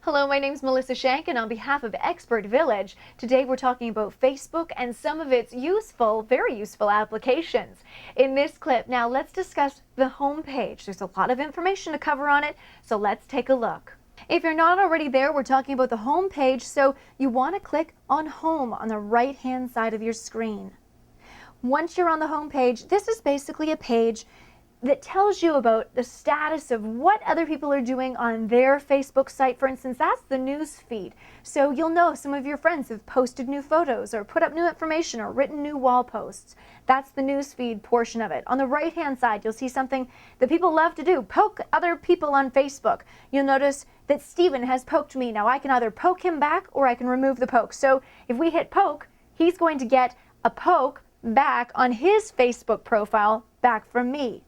Hello, my name is Melissa Shank, and on behalf of Expert Village, today we're talking about Facebook and some of its useful, very useful applications. In this clip, now let's discuss the home page. There's a lot of information to cover on it, so let's take a look. If you're not already there, we're talking about the home page, so you want to click on Home on the right-hand side of your screen. Once you're on the home page, this is basically a page that tells you about the status of what other people are doing on their Facebook site. For instance, that's the news feed. So you'll know some of your friends have posted new photos or put up new information or written new wall posts. That's the news feed portion of it. On the right hand side, you'll see something that people love to do, poke other people on Facebook. You'll notice that Stephen has poked me. Now I can either poke him back or I can remove the poke. So if we hit poke, he's going to get a poke back on his Facebook profile back from me.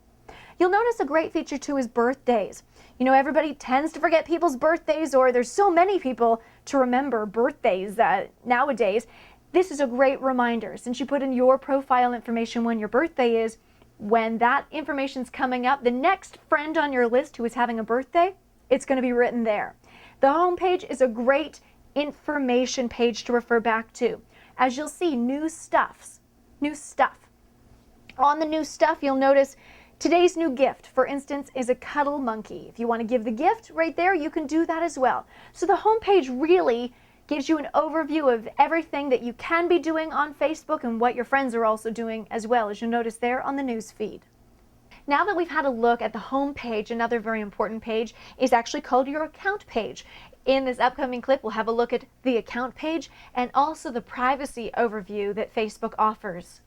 You'll notice a great feature too is birthdays. You know, everybody tends to forget people's birthdays, or there's so many people to remember birthdays nowadays. This is a great reminder. Since you put in your profile information when your birthday is, when that information's coming up, the next friend on your list who is having a birthday, it's going to be written there. The home page is a great information page to refer back to. As you'll see, new stuff. On the new stuff, you'll notice today's new gift, for instance, is a cuddle monkey. If you want to give the gift right there, you can do that as well. So the homepage really gives you an overview of everything that you can be doing on Facebook and what your friends are also doing as well, as you'll notice there on the news feed. Now that we've had a look at the home page, another very important page is actually called your account page. In this upcoming clip, we'll have a look at the account page and also the privacy overview that Facebook offers.